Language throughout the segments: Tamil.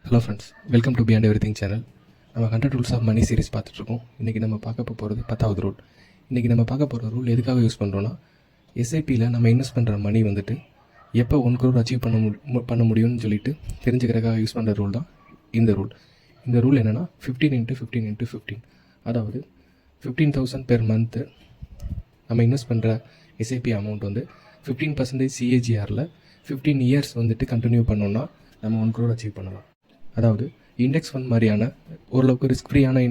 Hello friends, welcome to beyond everything channel. நம்ம 100 ரூல்ஸ் ஆஃப் மணி சீரிஸ் பார்த்துட்ருக்கோம். இன்றைக்கி நம்ம பார்க்க போகிறது 10வது ரூல். இன்றைக்கி நம்ம பார்க்க போகிற ரூல் எதுக்காக யூஸ் பண்ணுறோன்னா, எஸ்ஐபியில் நம்ம இன்வெஸ்ட் பண்ணுற மணி வந்துட்டு எப்போ 1 crore அச்சீவ் பண்ண முடியும்னு சொல்லிட்டு தெரிஞ்சுக்கிறதுக்காக யூஸ் பண்ணுற ரூல் தான் இந்த ரூல். இந்த ரூல் என்னென்னா 15 × 15 × 15, அதாவது 15,000 பெர் மந்த்து நம்ம இன்வெஸ்ட் பண்ணுற எஸ்ஐபி அமௌண்ட் வந்து 15% CAGRல 15 இயர்ஸ் வந்துட்டு கண்டினியூ பண்ணோன்னா நம்ம 1 crore அச்சீவ் பண்ணலாம். அதாவது இண்டெக்ஸ் ஃபண்ட் மாதிரியான ஓரளவுக்கு ரிஸ்க் ஃப்ரீயான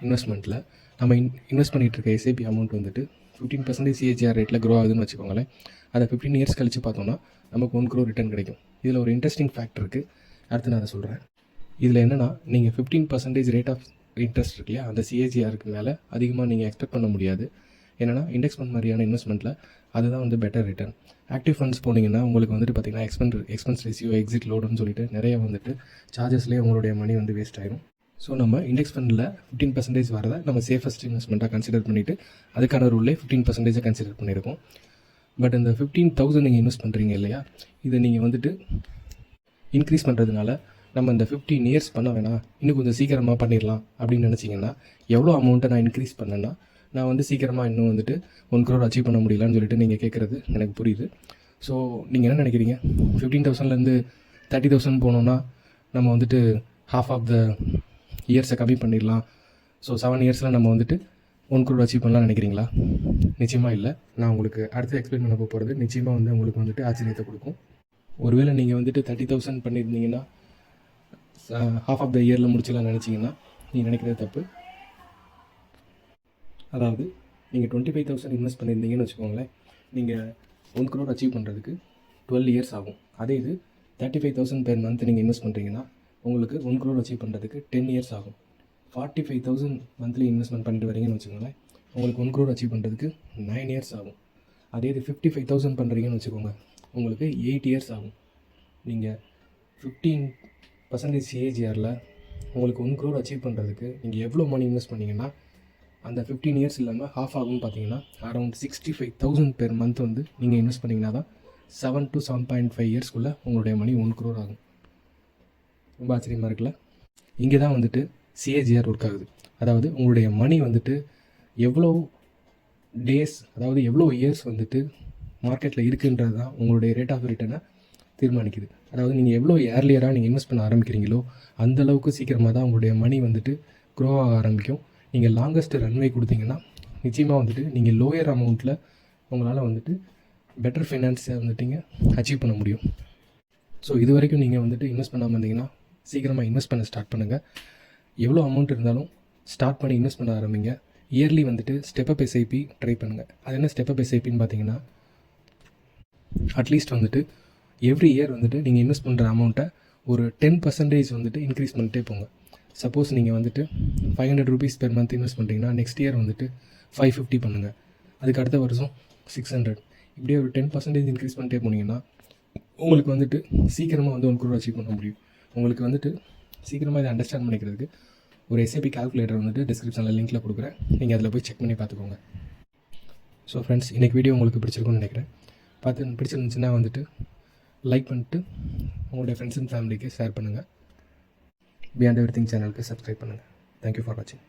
இன்வெஸ்ட்மெண்ட்டில் நம்ம இன்வெஸ்ட் பண்ணிகிட்டு இருக்க எஸ்ஐபி அமௌண்ட் வந்துட்டு 15% CAGR ரேட்டில் க்ரோ ஆகுதுன்னு வச்சுக்கோங்களேன். அதை 15 இயர்ஸ் கழித்து பார்த்தோம்னா நமக்கு 1 crore ரிட்டர்ன் கிடைக்கும். இதில் ஒரு இன்ட்ரெஸ்டிங் ஃபேக்ட் இருக்குது, அடுத்து நான் அதை சொல்கிறேன். இதில் என்னென்னா, நீங்கள் 15% ரேட் ஆஃப் இன்ட்ரெஸ்ட் இருக்கு இல்லையா, அந்த CAGRக்கு மேலே அதிகமாக நீங்கள் எக்ஸ்பெக்ட் பண்ண முடியாது. என்னென்னா இண்டெக்ஸ் ஃபண்ட் மாதிரியான இன்வெஸ்ட்மெண்ட்டில் அதுதான் வந்து பெட்டர் ரிட்டர்ன். ஆக்டிவ் ஃபண்ட்ஸ் போனீங்கன்னா உங்களுக்கு வந்துட்டு பார்த்திங்கன்னா எக்ஸ்பென்ஸ் ரேஷியோ, எக்ஸிட் லோடுன்னு சொல்லிட்டு நிறைய வந்துட்டு சார்ஜஸ்லேயே உங்களுடைய மணி வந்து வேஸ்ட் ஆகிடும். ஸோ நம்ம இண்டெக்ஸ் ஃபண்டில் 15% வரதை நம்ம சேஃபஸ்ட் இன்வெஸ்ட்மெண்ட்டாக கன்சிடர் பண்ணிவிட்டு அதுக்கான ரூல்லே 15% கன்சிடர் பண்ணியிருக்கோம். பட் இந்த 15,000 நீங்கள் இன்வெஸ்ட் பண்ணுறீங்க இல்லையா, இதை நீங்கள் வந்துட்டு இன்க்ரீஸ் பண்ணுறதுனால நம்ம இந்த 15 இயர்ஸ் பண்ண வேணாம், இன்னும் கொஞ்சம் சீக்கிரமாக பண்ணிடலாம் அப்படின்னு நினச்சிங்கன்னா, எவ்வளோ அமௌண்ட்டை நான் இன்க்ரீஸ் பண்ணேன்னா நான் வந்து சீக்கிரமாக இன்னும் வந்துட்டு 1 crore அச்சீவ் பண்ண முடியலான்னு சொல்லிட்டு நீங்கள் கேட்குறது எனக்கு புரியுது. ஸோ நீங்கள் என்ன நினைக்கிறீங்க, 15,000லேருந்து 30,000 போனோன்னா நம்ம வந்துட்டு ஹாஃப் ஆஃப் த இயர்ஸை கம்மி பண்ணிடலாம், ஸோ 7 இயர்ஸில் நம்ம வந்துட்டு 1 crore அச்சீவ் பண்ணலாம்னு நினைக்கிறீங்களா? நிச்சயமாக இல்லை. நான் உங்களுக்கு அடுத்து எக்ஸ்பிளைன் பண்ண போகிறது நிச்சயமாக வந்து உங்களுக்கு வந்துட்டு ஆச்சரியத்தை கொடுக்கும். ஒருவேளை நீங்கள் வந்துட்டு 30,000 பண்ணியிருந்தீங்கன்னா ஹாஃப் ஆஃப் த இயரில் முடிச்சிடலாம் நினச்சிங்கன்னா நீங்கள் நினைக்கிறது தப்பு. அதாவது நீங்கள் 25,000 இன்வெஸ்ட் பண்ணியிருந்தீங்கன்னு வச்சுக்கோங்களேன், நீங்கள் 1 crore அச்சீவ் பண்ணுறதுக்கு 12 இயர்ஸ் ஆகும். அதே இது 35,000 பெர் மந்த் நீங்கள் இன்வெஸ்ட் பண்ணுறீங்கன்னா உங்களுக்கு 1 crore அச்சீவ் பண்ணுறதுக்கு 10 இயர்ஸ் ஆகும். 45,000 மந்த்லி இன்வெஸ்ட்மெண்ட் பண்ணிட்டு வரீங்கன்னு வச்சுக்கோங்களேன், உங்களுக்கு 1 crore அச்சீவ் பண்ணுறதுக்கு 9 இயர்ஸ் ஆகும். அதே இது 55,000 பண்ணுறீங்கன்னு வச்சுக்கோங்க, உங்களுக்கு 8 இயர்ஸ் ஆகும். நீங்கள் 15% CAGRல உங்களுக்கு 1 crore அச்சீவ் பண்ணுறதுக்கு நீங்கள் எவ்வளோ மணி இன்வெஸ்ட் பண்ணிங்கன்னா அந்த 15 இயர்ஸ் இல்லாமல் ஹாஃப் ஆகும்னு பார்த்தீங்கன்னா அரௌண்ட் 65,000 பெர் மந்த் வந்து நீங்கள் இன்வெஸ்ட் பண்ணிங்கன்னா தான் 7 to 7.5 இயர்ஸ்க்குள்ளே உங்களுடைய மணி 1 crore ஆகும். ரொம்ப ஆச்சரியமாக இருக்குல்ல? இங்கே தான் வந்துட்டு CAGR ஒர்க் ஆகுது. அதாவது உங்களுடைய மணி வந்துட்டு எவ்வளோ டேஸ், அதாவது எவ்வளோ இயர்ஸ் வந்துட்டு மார்க்கெட்டில் இருக்குன்றது தான் உங்களுடைய ரேட் ஆஃப் ரிட்டர்னை தீர்மானிக்குது. அதாவது நீங்கள் எவ்வளோ ஏர்லியராக நீங்கள் இன்வெஸ்ட் பண்ண ஆரம்பிக்கிறீங்களோ அந்தளவுக்கு சீக்கிரமாக தான் உங்களுடைய மணி வந்துட்டு க்ரோ ஆக ஆரம்பிக்கும். நீங்கள் லாங்கஸ்ட் ரன்வே கொடுத்தீங்கன்னா நிச்சயமாக வந்துட்டு நீங்கள் லோயர் அமௌண்ட்டில் உங்களால் வந்துட்டு பெட்டர் ஃபைனான்ஸை வந்துட்டிங்க அச்சீவ் பண்ண முடியும். ஸோ இது வரைக்கும் நீங்கள் வந்துட்டு இன்வெஸ்ட் பண்ணாமல் இருந்தீங்கன்னா சீக்கிரமாக இன்வெஸ்ட் பண்ண ஸ்டார்ட் பண்ணுங்கள். எவ்வளோ அமௌண்ட் இருந்தாலும் ஸ்டார்ட் பண்ணி இன்வெஸ்ட் பண்ண ஆரம்பிங்க. இயர்லி வந்துட்டு ஸ்டெப் எஸ்ஐபி ட்ரை பண்ணுங்கள். அது என்ன ஸ்டெப் எஸ்ஐபின்னு பார்த்தீங்கன்னா, அட்லீஸ்ட் வந்துட்டு எவ்ரி இயர் வந்துட்டு நீங்கள் இன்வெஸ்ட் பண்ணுற அமௌண்ட்டை ஒரு 10% வந்துட்டு இன்க்ரீஸ் பண்ணிட்டே போங்க. சப்போஸ் நீங்கள் வந்துட்டு 500 rupees பெர் மந்த் இன்வெஸ்ட் பண்ணுறீங்கன்னா நெக்ஸ்ட் இயர் வந்துட்டு 550 பண்ணுங்கள். அதுக்கு அடுத்த வருஷம் 600. இப்படியே ஒரு 10% இன்க்ரீஸ் பண்ணிட்டே போனீங்கன்னா உங்களுக்கு வந்துட்டு சீக்கிரமாக வந்து 1 crore அச்சீவ் பண்ண முடியும். உங்களுக்கு வந்துட்டு சீக்கிரமாக இதை அண்டர்ஸ்டாண்ட் பண்ணிக்கிறதுக்கு ஒரு எஸ்ஐபி கால்குலேட்டர் வந்துட்டு டிஸ்கிரிப்ஷனில் லிங்க்கில் கொடுக்குறேன், நீங்கள் அதில் போய் செக் பண்ணி பார்த்துக்கோங்க. ஸோ ஃப்ரெண்ட்ஸ், இன்றைக்கி வீடியோ உங்களுக்கு பிடிச்சிருக்குன்னு நினைக்கிறேன். பிடிச்சிருந்துச்சுன்னா வந்துட்டு லைக் பண்ணிட்டு உங்களுடைய ஃப்ரெண்ட்ஸ் அண்ட் ஃபேமிலிக்கு ஷேர் பண்ணுங்கள். பியாண்ட் எவ்ரிதிங் சேனலுக்கு சப்ஸ்கிரைப் பண்ணுங்கள். தேங்க்யூ ஃபார் வாட்சிங்.